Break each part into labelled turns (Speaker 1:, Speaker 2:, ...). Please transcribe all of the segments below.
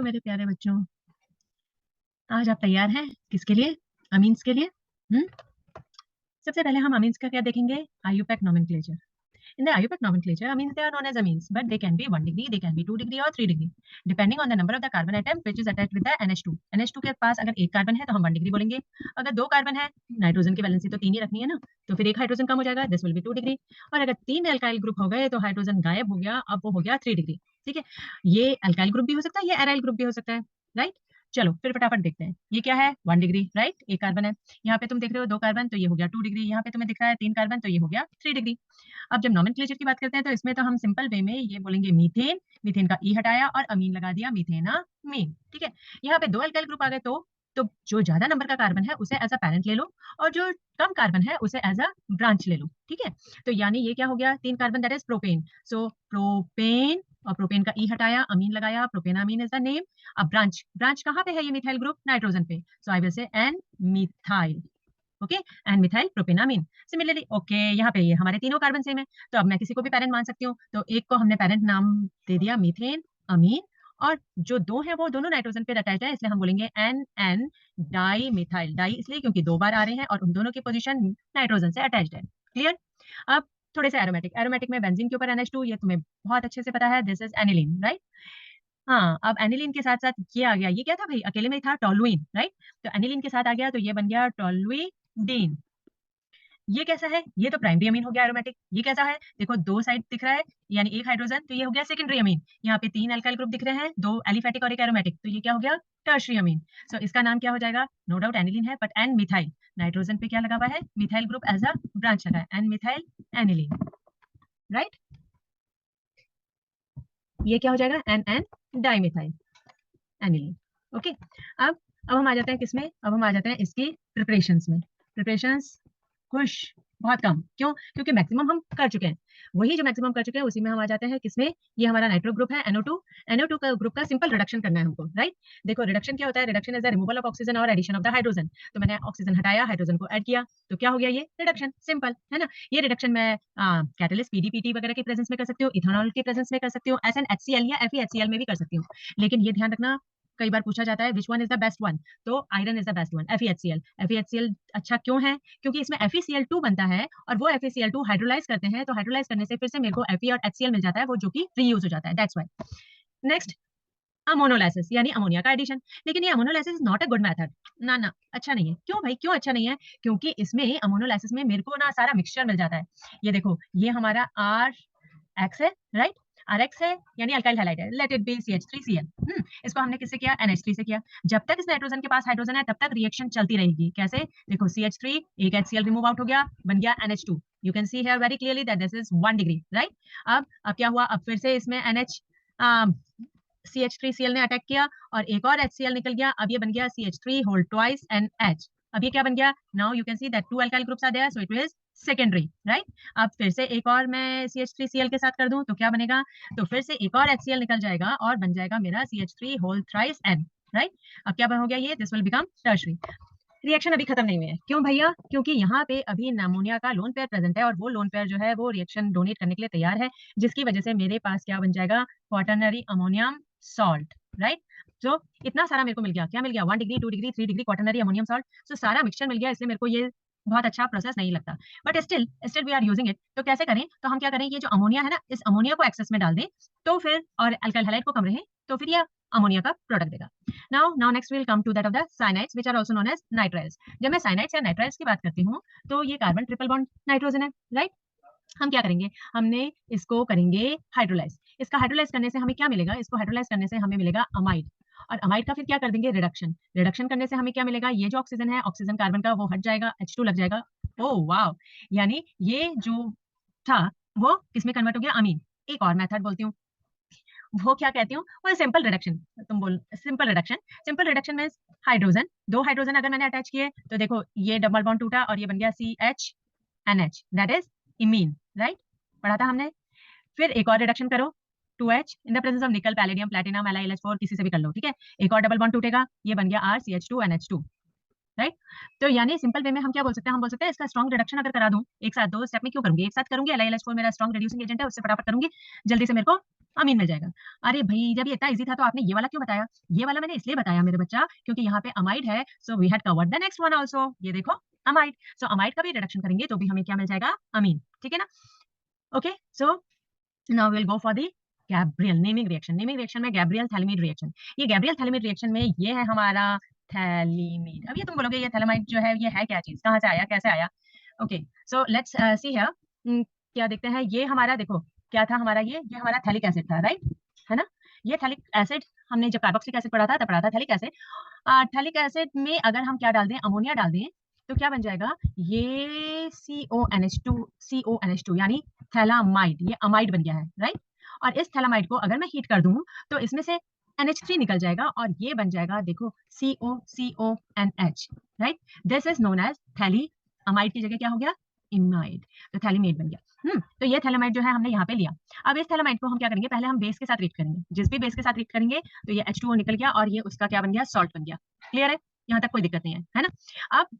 Speaker 1: Hello मेरे प्यारे बच्चों, आज आप तैयार हैं किसके लिए? अमीन्स के लिए। हम्म सबसे पहले हम अमीन्स का क्या देखेंगे? IUPAC nomenclature. In the IUPAC nomenclature, amines they are known as amines, but they can be 1 degree, they can be 2 degree or 3 degree, depending on the number of the carbon atom which is attached with the NH2. NH2 के पास अगर एक carbon है तो हम 1 degree बोलेंगे, अगर दो carbon है, नाइट्रोजन की वैलेंसी तो 3 ही रखनी है ना, तो फिर एक हाइड्रोजन कम हो जाएगा, दिस विल बी 2 डिग्री, और अगर 3 अल्काइल ग्रुप हो गए तो हाइड्रोजन गायब हो गया, अब वो हो गया 3 डिग्री। ठीक है, ये अल्काइल ग्रुप भी हो सकता है, ये एराइल ग्रुप भी हो सकता है, राइट। चलो फिर फटाफट देखते हैं, ये क्या है? 1 डिग्री, राइट, एक कार्बन है, यहाँ पे तुम देख रहे हो 2 कार्बन तो ये हो गया 2 डिग्री, यहाँ पे तुम्हें दिख रहा है 3 कार्बन तो ये हो गया 3 डिग्री। अब जब नॉमेनक्लेचर की बात करते हैं तो इसमें तो हम सिंपल वे में ये बोलेंगे मीथेन, मीथेन का ई हटाया और अमीन लगा दिया, मीथेनामीन। ठीक है, यहाँ पे 2 अल्काइल ग्रुप आ गए तो जो ज्यादा नंबर का कार्बन है उसे एज अ पेरेंट ले लो और जो कम कार्बन है उसे एज अ ब्रांच ले लो। ठीक है, तो यानी ये क्या हो गया? 3 carbon, that is propane, so propane, और प्रोपेन का ई हटाया, अमीन लगाया, प्रोपेनामीन इज द नेम। अब ब्रांच, ब्रांच कहाँ पे है? ये मिथाइल ग्रुप नाइट्रोजन पे, so I will say N methyl, okay, and methyl propanamine. Similarly okay, यहाँ पे ये हमारे तीनों कार्बन सेम है, तो अब मैं किसी को भी पेरेंट मान सकती हूँ, तो एक को हमने पेरेंट नाम दे दिया मीथेन अमीन, और जो दो हैं वो दोनों नाइट्रोजन पे अटैच है, इसलिए हम बोलेंगे N N di methyl, di इसलिए क्योंकि 2 बार आ रहे हैं और उन दोनों की पोजीशन नाइट्रोजन से अटैच्ड है। क्लियर? अब थोड़े से एरोमेटिक, एरोमेटिक में बेंजीन के ऊपर NH2, ये तुम्हें बहुत अच्छे से पता है, दिस इज एनिलीन, राइट। हाँ, अब एनिलीन के साथ साथ ये आ गया, ये क्या था भाई? अकेले में ही था टोलुइन, राइट, तो एनिलीन के साथ आ गया तो ये बन गया टोलुइडीन। ये कैसा है? ये तो प्राइमरी अमीन हो गया एरोमेटिक। ये कैसा है? देखो 2 साइड दिख रहा है, यानी एक हाइड्रोजन, तो ये हो गया सेकेंडरी अमीन। यहाँ पे 3 अल्काइल ग्रुप दिख रहे हैं, 2 एलिफेटिक और एक एरोमेटिक, तो ये क्या हो गया? टर्शरी अमीन। सो इसका नाम क्या हो जाएगा? नो डाउट एनिलीन है, बट एन मिथाइल, नाइट्रोजन पे क्या लगा हुआ है? Methyl group as a branch लगा है, एन मिथाइल एनिलीन, राइट। ये क्या हो जाएगा? N N dimethyl aniline, okay. अब हम आ जाते हैं किसमें? अब हम आ जाते हैं इसकी प्रिपरेशंस में। प्रिपरेशंस खुश, बहुत कम, क्यों? क्योंकि मैक्सिमम हम कर चुके हैं, वही जो मैक्सिमम कर चुके हैं उसी में हम आ जाते हैं किसमें? ये हमारा नाइट्रो ग्रुप है NO2, NO2 का ग्रुप का सिंपल रिडक्शन करना है हमको, राइट। देखो रिडक्शन क्या होता है? Reduction is the removal of oxygen और एडिशन ऑफ द हाइड्रोजन। तो मैंने ऑक्सीजन हटाया, हाइड्रोजन को ऐड किया, तो क्या हो गया? ये रिडक्शन, सिंपल है ना। ये रिडक्शन मैं कैटलिस्ट PDPT वगैरह के प्रेजेंस में कर सकती हूँ, इथेनॉल के प्रेजेंस में कर सकती हूँ, SnHCl या FeHCl में भी कर सकती हूँ। लेकिन ये ध्यान रखना, कई बार पूछा जाता है which one is the best one, तो iron is the best one, FeHCl। FeHCl अच्छा क्यों है? क्योंकि इसमें FeCl2 बनता है और वो FeCl2 हाइड्रोलाइज करते हैं, तो हाइड्रोलाइज करने से फिर से मेरे को Fe और HCl मिल जाता है, वो जो कि रीयूज हो जाता है, दैट्स व्हाई। नेक्स्ट, अमोनोलाइसिस यानी अमोनिया का एडिशन। लेकिन ये ammonolysis is not a good method, ना ना, अच्छा नहीं है। क्यों भाई, क्यों अच्छा नहीं है? क्योंकि इसमें अमोनोलाइसिस में मेरे को ना सारा मिक्सचर मिल जाता है। ये देखो, ये हमारा RX है, राइट, RX है यानी अल्काइल हैलाइड है, लेट इट बी CH3Cl। इसको हमने किससे किया? NH3 से किया। जब तक इस नाइट्रोजन के पास हाइड्रोजन है तब तक रिएक्शन चलती रहेगी। कैसे? देखो CH3, एक HCl रिमूव आउट हो गया, बन गया NH2। You can see here very clearly that this is 1 degree, right. अब क्या हुआ? अब फिर से इसमें NH CH3Cl ने अटैक किया और एक और HCl निकल गया, अब ये बन गया CH3 होल ट्वाइस NH। अब ये क्या बन गया? Now you can see that 2 alkyl groups are there, so it is secondary, right. अब फिर से एक और मैं CH3Cl के साथ कर दूं तो क्या बनेगा? तो फिर से एक और HCl निकल जाएगा और बन जाएगा मेरा CH3 whole thrice N, right. अब क्या हो गया? ये this will become tertiary. Reaction अभी खत्म नहीं हुई है, क्यों भैया? क्योंकि यहाँ पे अभी अमोनिया का लोन पेयर प्रेजेंट है और वो लोन पेयर जो है वो रिएक्शन डोनेट करने के लिए तैयार है, जिसकी वजह से मेरे पास क्या बन जाएगा? Quaternary ammonium salt, right. जो इतना सारा मेरे को मिल गया, क्या मिल गया? 1 degree, 2 degree, 3 degree quaternary ammonium salt, तो सारा मिक्सचर मिल गया, इसलिए मेरे को ये बहुत अच्छा प्रोसेस नहीं लगता, but still still we are using it. तो कैसे करें? तो हम क्या करें, ये जो अमोनिया है ना, इस अमोनिया को एक्सेस में डाल दें, तो फिर, और अल्काइल हैलाइड को कम रहे, तो फिर ये अमोनिया का प्रोडक्ट देगा। now next we'll come to that of the cyanides which are also known as nitriles। जब मैं साइनाइड्स या नाइट्राइल्स की बात करती हूँ तो ये कार्बन ट्रिपल बॉन्ड नाइट्रोजन है, राइट। हम क्या करेंगे? हमने इसको करेंगे हाइड्रोलाइज। इसका हाइड्रोलाइज करने से हमें क्या मिलेगा? इसको हाइड्रोलाइज करने से हमें मिलेगा अमाइड, और अमाइड का फिर क्या कर देंगे? रिडक्शन। रिडक्शन करने से हमें क्या मिलेगा? ये जो ऑक्सीजन है, ऑक्सीजन कार्बन का, वो हट जाएगा, H2 लग जाएगा। ओह वाओ, यानी ये जो था वो किसमें कन्वर्ट हो गया? अमीन। एक और मेथड बोलती हूँ, वो क्या कहती हूँ? वो सिंपल रिडक्शन। तुम बोल सिंपल रिडक्शन। सिंपल रिडक्शन में हाइड्रोजन, 2 हाइड्रोजन अगर मैंने अटैच किए तो देखो ये डबल बॉन्ड टूटा और ये बन गया CHNH, that is imine, right, पढ़ा था हमने। फिर एक और रिडक्शन करो, 2H in the presence of निकल, पैलेडियम, प्लेटिनम, LiLH4, किसी से भी कर लो, ठीक है। एक और डबल बॉन्ड टूटेगा, ये बन गया RCH2NH2, राइट। तो यानी सिंपल वे में हम क्या बोल सकते हैं, हम बोल सकते हैं इसका स्ट्रॉन्ग रिडक्शन अगर करा दूं एक साथ, 2 स्टेप में क्यों करूंगी, एक साथ करूंगी, LiLH4 मेरा स्ट्रॉन्ग रिड्यूसिंग एजेंट है, उससे फटाफट करूंगी, जल्दी से मेरे को अमीन मिल जाएगा। अरे भाई जब ये इतना इजी था तो आपने ये वाला क्यों बताया? ये वाला मैंने इसलिए बताया मेरे बच्चा क्योंकि यहाँ पे अमाइड है, so we had covered the next one also. ये देखो अमाइड, सो अमाइड का भी रिडक्शन करेंगे तो भी हमें क्या मिल जाएगा, अमीन। ठीक है ना? Okay, so now will go for the Gabriel naming reaction. Naming reaction में गैब्रियल थैलेमाइड रिएक्शन, ये गैब्रियल थैलेमाइड रिएक्शन में ये है हमारा थैलेमाइड। अब ये तुम बोलोगे ये थैलेमाइड जो है ये है क्या चीज, कहाँ से आया, कैसे आया? Okay, so let's see here, क्या देखते हैं, ये हमारा देखो क्या था हमारा, ये हमारा थैलिक एसिड था, राइट, है ना? ये थैलिक एसिड हमने जब कार्बोक्सिलिक एसिड पढ़ा था तब पढ़ा था थैलिक एसिड। थैलिक एसिड में अगर हम क्या डाल दें, अमोनिया डाल दें, तो क्या बन जाएगा, ये CONH2 यानी थैलामाइड, ये अमाइड बन गया है, राइट। और इस थैलामाइड को अगर मैं हीट कर दूं तो इसमें से NH3 निकल जाएगा और ये बन जाएगा देखो CONH, right. This is known as थैली, अमाइड की जगह क्या हो गया, इमाइड, तो थैलीमेट बन गया। तो ये थैलामाइड जो है हमने यहाँ पे लिया। अब इस थैलामाइड को हम क्या करेंगे, पहले हम बेस के साथ रिएक्ट करेंगे, जिस भी बेस के साथ रिएक्ट करेंगे तो ये H2O निकल गया और ये उसका क्या बन गया, सॉल्ट बन गया। क्लियर है? यहाँ तक कोई दिक्कत नहीं है ना?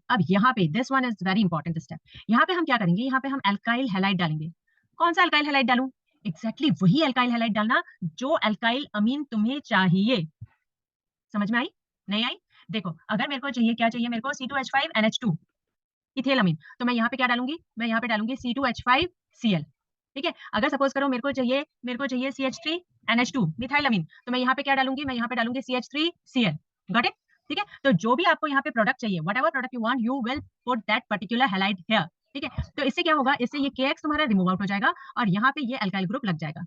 Speaker 1: अब यहाँ पे this one is very important step. यहाँ पे हम क्या करेंगे, यहाँ पे हम अल्काइल हैलाइड डालेंगे। कौन सा अल्काइल हैलाइड डालूं? एग्जैक्टली वही अल्काइल हैलाइड डालना जो अल्काइल अमीन तुम्हें चाहिए। समझ में आई, नहीं आई? देखो अगर मेरे को चाहिए, क्या चाहिए मेरे को, C2H5NH2 इथेल अमीन, तो मैं यहाँ पे क्या डालूंगी, मैं यहाँ पे डालूंगी C2H5Cl। ठीक है, अगर सपोज करो मेरे को चाहिए CH3NH2 मिथाइल अमीन, तो मैं यहाँ पे क्या डालूंगी, मैं यहाँ पे डालूंगी CH3Cl। Got it? ठीक है, तो जो भी आपको यहाँ पे प्रोडक्ट चाहिए, what ever product you want, you will put that particular halide here. ठीक है, तो इससे क्या होगा, इससे ये KX तुम्हारा रिमूव आउट हो जाएगा और यहाँ पे ये अल्काइल ग्रुप लग जाएगा।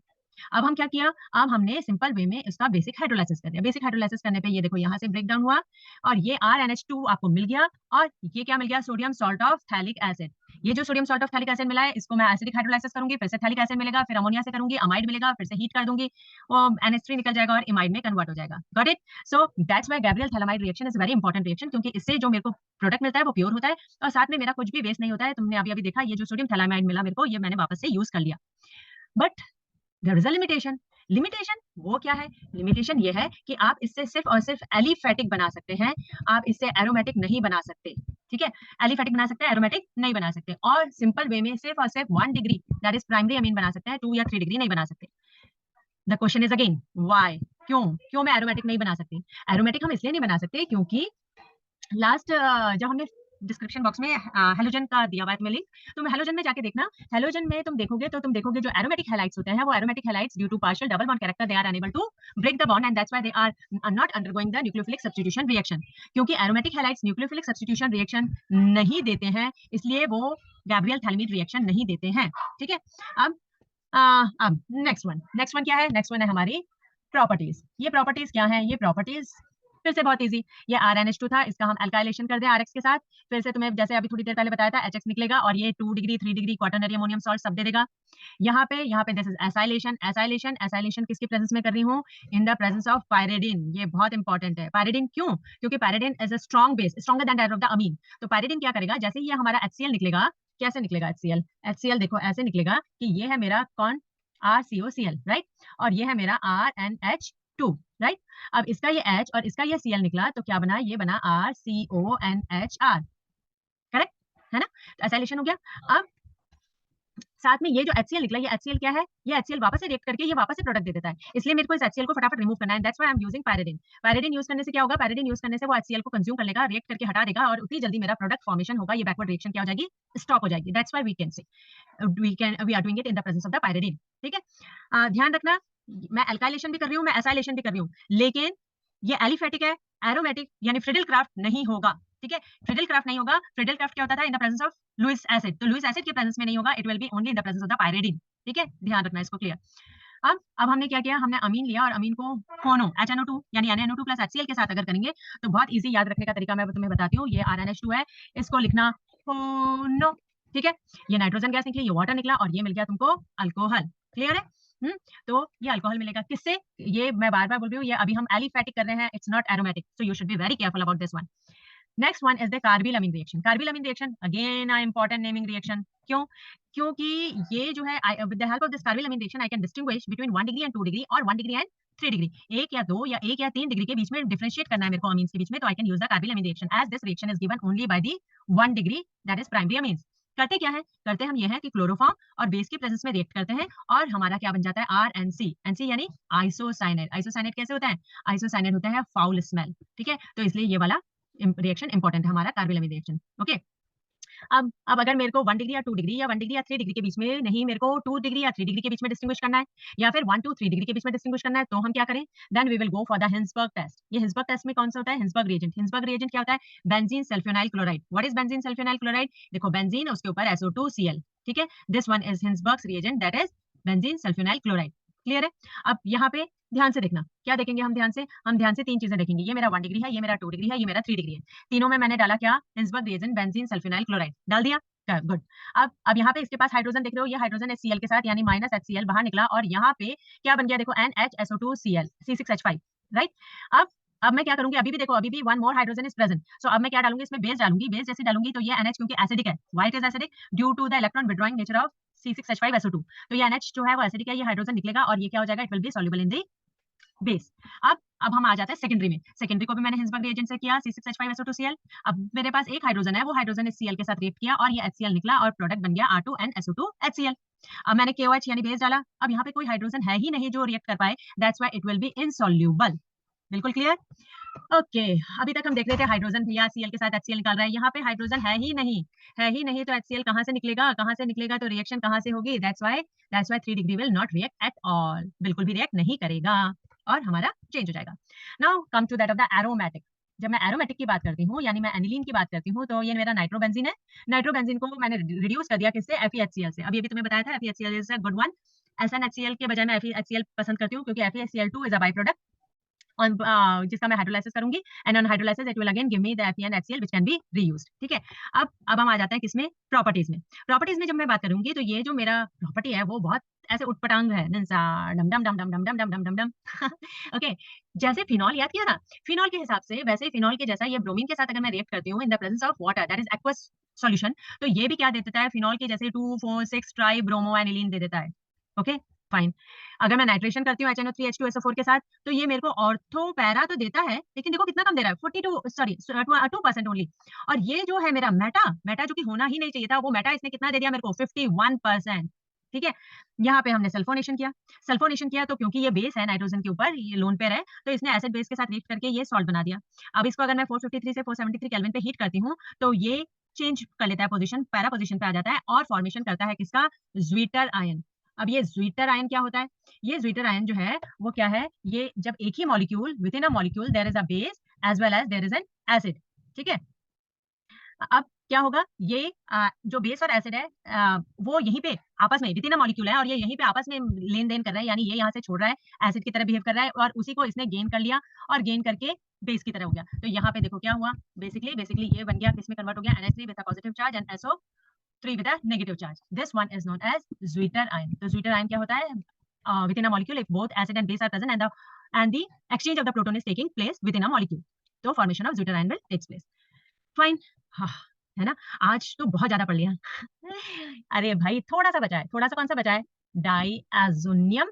Speaker 1: अब हम क्या किया, अब हमने सिंपल वे में इसका बेसिक हाइड्रोलाइसिस कर दिया। बेसिक हाइड्रोलाइसिस करने पे ये देखो यहाँ से ब्रेक डाउन हुआ और ये RNH2 आपको मिल गया और ये क्या मिल गया, sodium salt of phthalic acid. ये जो sodium salt of phthalic acid मिला है इसको मैं एसिडिक हाइड्रोलाइसिस करूंगी, फिर से थैलिक एसिड मिलेगा, फिर अमोनिया से करूंगी, अमाइड मिलेगा, फिर से हीट कर दूंगी, वो NH3 निकल जाएगा और इमाइड में कन्वर्ट हो जाएगा। Got it? So that's why Gabriel phthalimide reaction is very important reaction, क्योंकि इससे जो मेरे को प्रोडक्ट मिलता है वो प्योर होता है और साथ में मेरा कुछ भी वेस्ट नहीं होता है। तुमने अभी अभी देखा ये जो सोडियम थैलामाइड मिला मेरे को, ये मैंने वापस से यूज कर लिया। But there is a limitation. Limitation वो क्या है, लिमिटेशन ये है कि आप इससे सिर्फ और सिर्फ एलिफेटिक बना सकते हैं, आप इससे एरोमेटिक नहीं बना सकते। ठीक है, एलिफेटिक बना सकते हैं, एरोमेटिक नहीं बना सकते, और सिंपल वे में सिर्फ और सिर्फ 1 degree that is primary amine बना सकते हैं, 2 या 3 डिग्री नहीं बना सकते। The question is again why, क्यों क्यों मैं एरोमेटिक नहीं बना सकती? एरोमेटिक हम इसलिए नहीं बना सकते क्योंकि लास्ट जब हमने डिस्क्रिप्शन बॉक्स में हेलोजन का दिया हुआ है तुम्हें लिंक, तुम हेलोजन में जाके देखना। हेलोजन में तुम देखोगे जो एरोमेटिक हैलाइड्स होते हैं, वो aromatic halides due to partial double bond character they are unable to break the bond and that's why they are not undergoing the nucleophilic substitution reaction. क्योंकि aromatic halides nucleophilic substitution reaction नहीं देते हैं, इसलिए वो Gabriel phthalimide reaction नहीं देते हैं। ठीक है, अब नेक्स्ट वन क्या है, नेक्स्ट वन है हमारी प्रॉपर्टीज। ये प्रॉपर्टीज क्या है, ये प्रॉपर्टीज फिर से बहुत इजी। ये RNH2 था, इसका हम अल्काइलेशन कर दें RX के साथ, फिर से तुम्हें जैसे अभी थोड़ी देर पहले बताया था HX निकलेगा और ये 2 degree 3 degree quaternary ammonium salt सब दे देगा। यहाँ पे दिस इज एसाइलेशन। एसाइलेशन किसकी प्रेजेंस में कर रही हूँ, in the presence of pyridine. ये बहुत इंपॉर्टेंट है, पायरिडिन क्यों, क्योंकि pyridine is a strong base, stronger than that of the amine. तो पायरिडिन क्या करेगा, जैसे ही ये हमारा HCl निकलेगा, कैसे निकलेगा HCl देखो ऐसे निकलेगा कि ये है मेरा कौन, RCOCl, राइट, और ये है मेरा RNH2, राइट। अब इसका ये H और इसका ये Cl निकला तो क्या बना, ये बना RCONHR, करेक्ट है ना? तो एसाइलेशन हो गया। अब साथ में ये जो HCl निकला, ये HCl क्या है, ये HCl वापस से रिएक्ट करके ये वापस से प्रोडक्ट दे देता है, इसलिए मेरे को इस HCl को फटाफट रिमूव करना है। That's why I am using pyridine. Pyridine use करने से क्या होगा, पायरिडिन यूज करने से वो HCl को कंज्यूम कर लेगा, रिएक्ट करके हटा देगा और उतनी जल्दी मेरा प्रोडक्ट फॉर्मेशन होगा, ये बैकवर्ड रिएक्शन क्या हो जाएगी, स्टॉप हो जाएगी। That's why we are doing it in the presence of the pyridine. ठीक है, ध्यान रखना मैं अल्काइलेशन भी कर रही हूँ, मैं एसाइलेशन भी कर रही हूँ, लेकिन ये एलिफेटिक है, एरोमेटिक यानी फ्रिडल क्राफ्ट नहीं होगा। ठीक है, फ्रिडल क्राफ्ट नहीं होगा। फ्रिडल क्राफ्ट क्या होता था, in the presence of Lewis acid, तो लुइस एसिड के प्रेजेंस में नहीं होगा, it will be only in the presence of the pyridine. ठीक है, ध्यान रखना इसको, क्लियर। अब हमने क्या किया, हमने अमीन लिया और अमीन को फोनो HNO2 यानी NaNO2 प्लस HCl के साथ अगर करेंगे तो बहुत इजी याद रखने का तरीका मैं तुम्हें बताती हूँ। ये RNH2 है, इसको लिखना फोनो। ठीक है, ये नाइट्रोजन गैस निकली, ये वाटर निकला और ये मिल गया तुमको अल्कोहल। क्लियर है? तो ये अल्कोहल मिलेगा किससे, ये मैं बार बार बोल रही हूँ, ये अभी हम एलिफेटिक कर रहे हैं, it's not aromatic, so you should be very careful about this one. Next one is the carbyl amine reaction. Carbyl amine reaction again a important naming reaction. क्यों? क्योंकि ये जो है with the help of this carbyl amine reaction I can distinguish between 1 degree and 2 degree और 1 degree and 3 degree, 1 या 2 या 1 या 3 degree के बीच में डिफरेंशिएट करना है मेरे को अमीन्स के बीच में, तो I can use the carbonyl reaction as this reaction is given only by the 1 degree, that is primary amines. करते क्या है, करते हम ये है कि क्लोरोफॉर्म और बेस की प्रेजेंस में रिएक्ट करते हैं और हमारा क्या बन जाता है RNC, एनसी यानी आइसोसाइनेट। आइसोसाइनेट कैसे होता है, आइसोसाइनेट होता है फाउल स्मेल, ठीक है, तो इसलिए ये वाला रिएक्शन इंपॉर्टेंट है हमारा कार्बोनिल रिएक्शन। ओके, अब अगर मेरे को 1 डिग्री या 2 डिग्री या 1 डिग्री या 3 डिग्री के बीच में नहीं, मेरे को 2 डिग्री या 3 डिग्री के बीच में डिस्टिंग्विश करना है या फिर 1 टू 3 डिग्री के बीच में डिस्टिंग्विश करना है, तो हम क्या करें, then we will go for the Hinsberg test. ये हिंसबर्ग टेस्ट में कौन सा होता है, हिंसबर्ग रिएजेंट। हिंसबर्ग रिएजेंट क्या होता है, benzene sulfonyl chloride. What is benzene sulfonyl chloride, देखो बेंजीन उसके ऊपर SO2Cl, ठीक है, this one is Hinsberg reagent, that is benzene sulfonyl chloride. Clear है। अब यहाँ पे ध्यान से देखना, क्या देखेंगे हम ध्यान से, हम ध्यान से 3 चीजें देखेंगे, ये मेरा 1 डिग्री है, ये मेरा 2 डिग्री है, ये मेरा 3 डिग्री है। तीनों में मैंने डाला क्या, Hinsberg reagent benzene sulfonyl chloride डाल दिया, गुड। अब यहाँ पे इसके पास हाइड्रोजन देख रहे हो, ये हाइड्रोजन है Cl के साथ, यानी -HCl बाहर निकला और यहाँ पे क्या बन गया, देखो NHSO2Cl C6H5, राइट। अब मैं क्या करूंगी, अभी भी देखो, अभी भी one more hydrogen is present, so अब मैं क्या डालूंगी, इसमें बेस डालूंगी। बेस जैसे डालूंगी तो ये NH क्योंकि एसिडिक है, why it is acidic, due to the electron withdrawing nature of C6H5SO2, तो ये NH जो है वो एसिडिक है, ये हाइड्रोजन निकलेगा और ये क्या हो जाएगा, it will B soluble in the base. अब हम आ जाते हैं सेकेंडरी में। सेकेंडरी को भी मैंने हिंसबर्ग रिएजेंट से किया, C6H5SO2Cl। अब मेरे पास एक हाइड्रोजन है, वो हाइड्रोजन इस Cl के साथ रिएक्ट किया और ये HCl निकला और प्रोडक्ट बन गया R2NSO2HCl। अब मैंने KOH यानी बेस डाला, अब यहाँ पे कोई हाइड्रोजन है ही नहीं जो रिएक्ट कर पाए, that's why it will B insoluble. बिल्कुल क्लियर। ओके, अभी तक हम देख रहे थे हाइड्रोजन भैया Cl के साथ HCl निकाल रहा है, यहाँ पे हाइड्रोजन है ही नहीं, है ही नहीं, तो HCl कहाँ से निकलेगा, कहाँ से निकलेगा, तो रिएक्शन कहाँ से होगी, that's why 3 degree will not react at all, बिल्कुल भी रिएक्ट नहीं करेगा और हमारा चेंज हो जाएगा। Now come to that of the aromatic. जब मैं एरोमेटिक की बात करती हूँ, यानी मैं एनिलीन की बात करती हूँ, तो ये मेरा नाइट्रोबेंजीन है। नाइट्रोबेंजीन को मैंने रिड्यूस कर दिया किससे, FeHCl से। अभी अभी तुम्हें बताया था FeHCl is a good one. SnHCl के बजाय मैं FeHCl पसंद करती हूँ क्योंकि FeHCl2 is a by product on जिसका मैं हाइड्रोलाइसिस करूंगी, and on hydrolysis it will again give me the FeNHCl which can be reused, ठीक है। अब हम आ जाते हैं किसमें, प्रॉपर्टीज में। प्रॉपर्टीज में जब मैं बात करूंगी तो ये जो मेरा प्रॉपर्टी है वो बहुत ऐसे उटपटांग है, नंसा डम डम डम डम डम डम डम डम डम डम ओके। जैसे फिनॉल याद किया ना, फिनॉल के हिसाब से वैसे ही फिनॉल के जैसा ये ब्रोमीन के साथ अगर मैं रिएक्ट करती हूँ in the presence of water, that is aqueous solution, तो ये भी क्या दे देता है, फिनॉल के जैसे 2,4,6 ट्राई ब्रोमो एनिलीन दे देता है। Okay fine. अगर मैं नाइट्रेशन करती हूँ HNO3H2SO4 के साथ, तो ये मेरे को ऑर्थो पैरा तो देता है, लेकिन देखो कितना कम दे रहा है, 2% ओनली। और ये जो है मेरा मेटा, मेटा जो कि होना ही नहीं चाहिए था, वो मेटा इसने कितना दे दिया मेरे को, 51%, ठीक है। यहाँ पे हमने सल्फोनेशन किया, सल्फोनेशन किया तो क्योंकि ये बेस है नाइट्रोजन के ऊपर, ये लोन पेयर है, तो इसने एसिड बेस के साथ रिएक्ट करके ये सॉल्ट बना दिया। अब इसको अगर मैं 453 से 473 केल्विन पे हीट करती हूँ, तो ये चेंज कर लेता है पोजीशन, पैरा पोजीशन पे आ जाता है और फॉर्मेशन करता है किसका, ज्वीटर आयन। अब ये ज्वीटर आयन क्या होता है, ये ज्वीटर आयन जो है वो क्या है, ये जब एक ही molecule, within a molecule there is a base as well as there is an acid, ठीक है। अब क्या होगा, ये जो बेस और एसिड है वो यहीं पे आपस में विद इन अ मॉलिक्यूल है और ये यहीं पे आपस में लेन देन कर रहा है, यानी ये यहाँ से छोड़ रहा है, एसिड की तरह बिहेव कर रहा है और उसी को इसने गेन कर लिया और गेन करके बेस की तरह हो गया। तो यहाँ पे देखो क्या हुआ, बेसिकली ये बन गया, किसमें कन्वर्ट हो गया, NH3 with a positive charge and SO3 with a negative charge. This one is known as Zwitter ion. तो Zwitter ion क्या होता है, within a molecule if both acid and base are present and the exchange of the proton is taking place within a molecule. तो formation of Zwitter ion will takes place. Fine. हाँ, है ना, आज तो बहुत ज्यादा पढ़ लिया अरे भाई थोड़ा सा बचा है, थोड़ा सा कौन सा बचा है, डाइएजोनियम,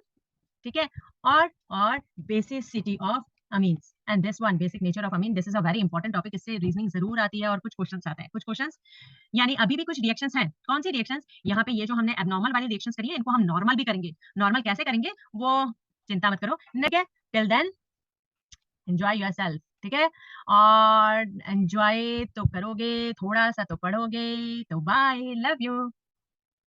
Speaker 1: ठीक है, और basicity of amines and this one basic nature of amine, this is a very important topic, इससे रीजनिंग जरूर आती है और कुछ क्वेश्चंस आते हैं, कुछ क्वेश्चंस, यानी अभी भी कुछ रिएक्शंस हैं। कौन सी रिएक्शंस, यहाँ पे ये जो हमने एबनॉर्मल वाली रिएक्शंस करी है इनको हम नॉर्मल भी करेंगे। नॉर्मल कैसे करेंगे वो चिंता मत करो, ठीक है। टिल देन एंजॉय योरसेल्फ, ठीक है, और एंजॉय तो करोगे, थोड़ा सा तो पढ़ोगे, तो बाय, लव यू।